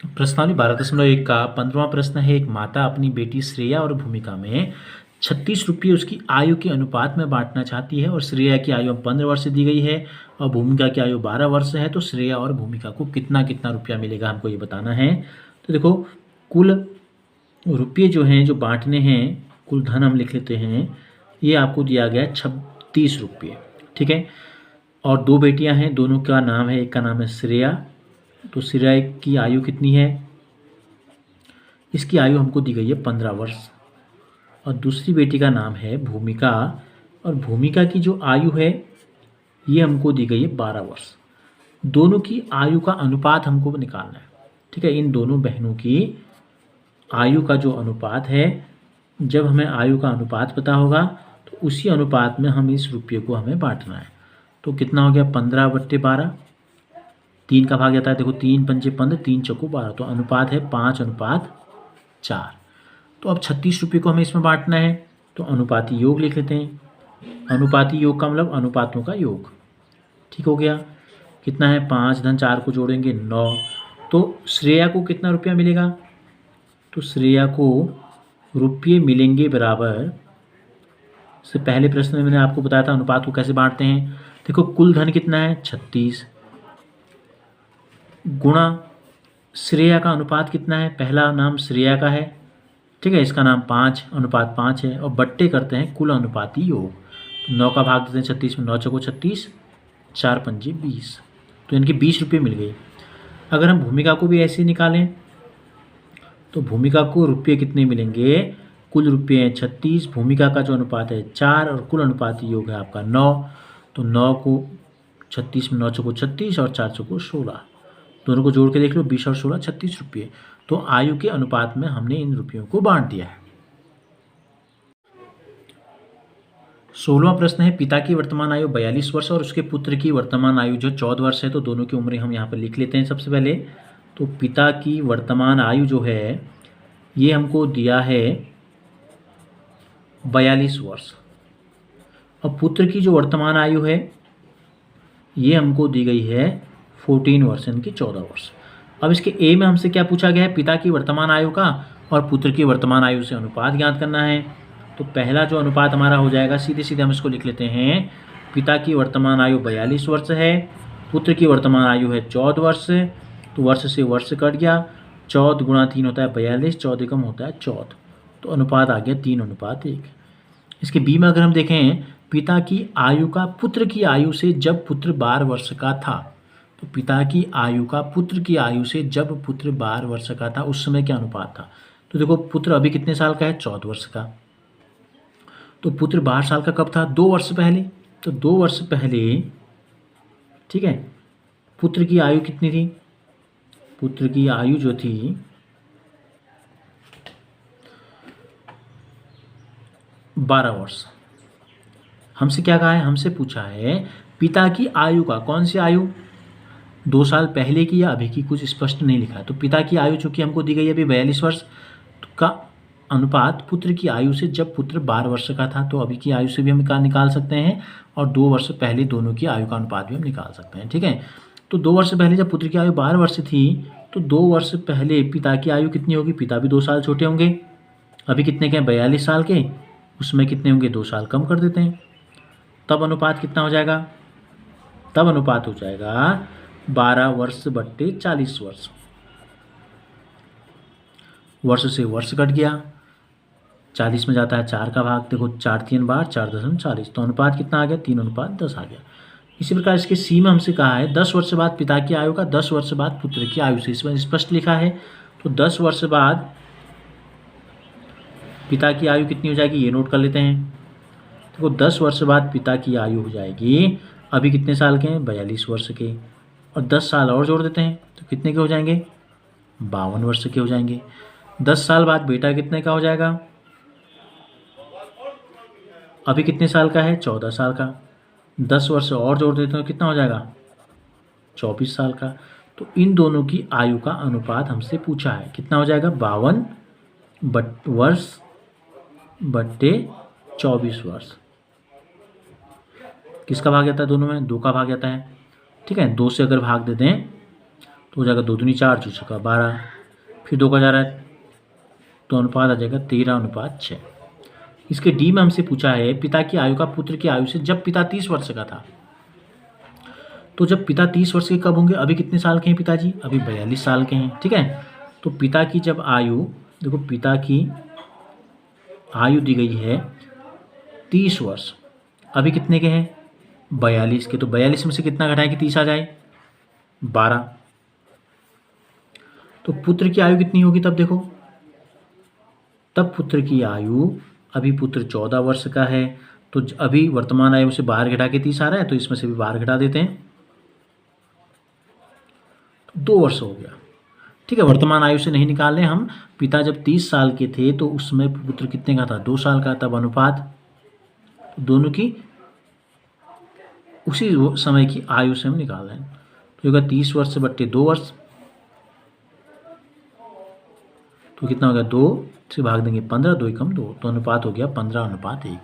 प्रश्नावली 12.1 का 15वां प्रश्न है। एक माता अपनी बेटी श्रेया और भूमिका में 36 रुपये उसकी आयु के अनुपात में बांटना चाहती है और श्रेया की आयु 15 वर्ष दी गई है और भूमिका की आयु 12 वर्ष है। तो श्रेया और भूमिका को कितना कितना रुपया मिलेगा, हमको ये बताना है। तो देखो, कुल रुपये जो हैं, जो बांटने हैं, कुल धन हम लिख लेते हैं। ये आपको दिया गया है 36 रुपये, ठीक है। और दो बेटियां हैं, दोनों का नाम है, एक का नाम है श्रेया। तो श्रेया की आयु कितनी है? इसकी आयु हमको दी गई है 15 वर्ष। और दूसरी बेटी का नाम है भूमिका, और भूमिका की जो आयु है ये हमको दी गई है 12 वर्ष। दोनों की आयु का अनुपात हमको निकालना है, ठीक है। इन दोनों बहनों की आयु का जो अनुपात है, जब हमें आयु का अनुपात पता होगा तो उसी अनुपात में हम इस रुपये को हमें बांटना है। तो कितना हो गया? 15/12। 3 का भाग जाता है, देखो 3 पंचे 15, 3 चौको 12। तो अनुपात है 5:4। तो अब 36 रुपये को हमें इसमें बांटना है, तो अनुपाती योग लिख लेते हैं। अनुपाती योग का मतलब अनुपातों का योग, ठीक हो गया। कितना है? 5 धन 4 को जोड़ेंगे 9। तो श्रेया को कितना रुपया मिलेगा? तो श्रेया को रुपये मिलेंगे बराबर, से पहले प्रश्न में मैंने आपको बताया था अनुपात को कैसे बांटते हैं। देखो, कुल धन कितना है? 36 गुणा श्रेया का अनुपात कितना है? पहला नाम श्रेया का है, ठीक है, इसका नाम 5:5 है, और बट्टे करते हैं कुल अनुपाती योग। तो 9 का भाग देते हैं 36 में, 9 चौको 36, 4 पंजे 20। तो इनके 20 रुपये मिल गए। अगर हम भूमिका को भी ऐसे निकालें तो भूमिका को रुपये कितने मिलेंगे? कुल रुपये हैं 36, भूमिका का जो अनुपात है 4, और कुल अनुपाती योग है आपका 9। तो 9 को 36 में 9 चौको 36 और 4 चौको 16, दोनों को जोड़ के देख लो, 20 और 16 36 रुपये। तो आयु के अनुपात में हमने इन रुपयों को बांट दिया है। 16वां प्रश्न है। पिता की वर्तमान आयु 42 वर्ष और उसके पुत्र की वर्तमान आयु जो 14 वर्ष है। तो दोनों की उम्रें हम यहाँ पर लिख लेते हैं सबसे पहले। तो पिता की वर्तमान आयु जो है ये हमको दिया है 42 वर्ष, और पुत्र की जो वर्तमान आयु है ये हमको दी गई है 14 वर्ष, यानी कि 14 वर्ष। अब इसके ए में हमसे क्या पूछा गया है? पिता की वर्तमान आयु का और पुत्र की वर्तमान आयु से अनुपात ज्ञात करना है। तो पहला जो अनुपात हमारा हो जाएगा, सीधे सीधे हम इसको लिख लेते हैं। पिता की वर्तमान आयु 42 वर्ष है, पुत्र की वर्तमान आयु है 14 वर्ष। तो वर्ष से वर्ष कट गया, 14 गुणा 3 होता है 42, 14 कम होता है 14। तो अनुपात आ गया 3:1। इसके बी में अगर हम देखें, पिता की आयु का पुत्र की आयु से जब पुत्र 12 वर्ष का था। तो पिता की आयु का पुत्र की आयु से जब पुत्र 12 वर्ष का था उस समय क्या अनुपात था? तो देखो, पुत्र अभी कितने साल का है? 14 वर्ष का। तो पुत्र 12 साल का कब था? 2 वर्ष पहले। तो 2 वर्ष पहले, ठीक है, पुत्र की आयु कितनी थी? पुत्र की आयु जो थी 12 वर्ष। हमसे क्या कहा है? हमसे पूछा है पिता की आयु का, कौन सी आयु? 2 साल पहले की या अभी की, कुछ स्पष्ट नहीं लिखा है। तो पिता की आयु चूंकि हमको दी गई है अभी 42 वर्ष का अनुपात पुत्र की आयु से जब पुत्र 12 वर्ष का था, तो अभी की आयु से भी हम निकाल सकते हैं, और 2 वर्ष पहले दोनों की आयु का अनुपात भी हम निकाल सकते हैं, ठीक है। तो 2 वर्ष पहले जब पुत्र की आयु 12 वर्ष थी, तो 2 वर्ष पहले पिता की आयु कितनी होगी? पिता भी 2 साल छोटे होंगे। अभी कितने के हैं? 42 साल के। उसमें कितने होंगे? 2 साल कम कर देते हैं। तब अनुपात कितना हो जाएगा? तब अनुपात हो जाएगा 12 वर्ष बट्टे 40 वर्ष। वर्ष से वर्ष कट गया, 40 में जाता है 4 का भाग, देखो 4 3 बार 4:40। तो अनुपात कितना आ गया? 3:10 आ गया। इसी प्रकार इसके सी में हमसे कहा है 10 वर्ष बाद पिता की आयु का 10 वर्ष बाद पुत्र की आयु से, इसमें स्पष्ट लिखा है। तो 10 वर्ष बाद पिता की आयु कितनी हो जाएगी? ये नोट कर लेते हैं। देखो, 10 वर्ष बाद पिता की आयु हो जाएगी, अभी कितने साल के हैं? 42 वर्ष के, और 10 साल और जोड़ देते हैं तो कितने के हो जाएंगे? 52 वर्ष के हो जाएंगे। 10 साल बाद बेटा कितने का हो जाएगा? अभी कितने साल का है? 14 साल का। 10 वर्ष और जोड़ देते हैं तो कितना हो जाएगा? 24 साल का। तो इन दोनों की आयु का अनुपात हमसे पूछा है, कितना हो जाएगा? 52 वर्ष बट्टे 24 वर्ष। किसका भाग जाता है? दोनों में 2 का भाग जाता है, ठीक है। 2 से अगर भाग देते हैं तो हो जाएगा 2 दूनी 4, 4 छक्का 12, फिर 2 का जा रहा है तो अनुपात आ जाएगा 13:6। इसके डी में हमसे पूछा है पिता की आयु का पुत्र की आयु से जब पिता 30 वर्ष का था। तो जब पिता 30 वर्ष के कब होंगे, अभी कितने साल के हैं पिताजी, अभी 42 साल के हैं, ठीक है। तो पिता की जब आयु, देखो पिता की आयु दी गई है 30 वर्ष, अभी कितने के हैं 42 के, तो 42 में से कितना घटाएं कि 30 आ जाए 12। तो पुत्र की आयु कितनी होगी तब देखो, तब पुत्र की आयु, अभी पुत्र 14 वर्ष का है तो अभी वर्तमान आयु से बाहर घटा के 30 आ रहा है तो इसमें से भी बाहर घटा देते हैं, 2 वर्ष हो गया, ठीक है। वर्तमान आयु से नहीं निकाल रहे हम, पिता जब 30 साल के थे तो उसमें पुत्र कितने का था 2 साल का, तब अनुपात दोनों की उसी समय की आयु से हम निकाल रहे हैं। तो होगा 30 वर्ष बट्टे 2 वर्ष, तो कितना हो गया 2 से भाग देंगे 15, 2 एकम 2, तो अनुपात हो गया 15:1।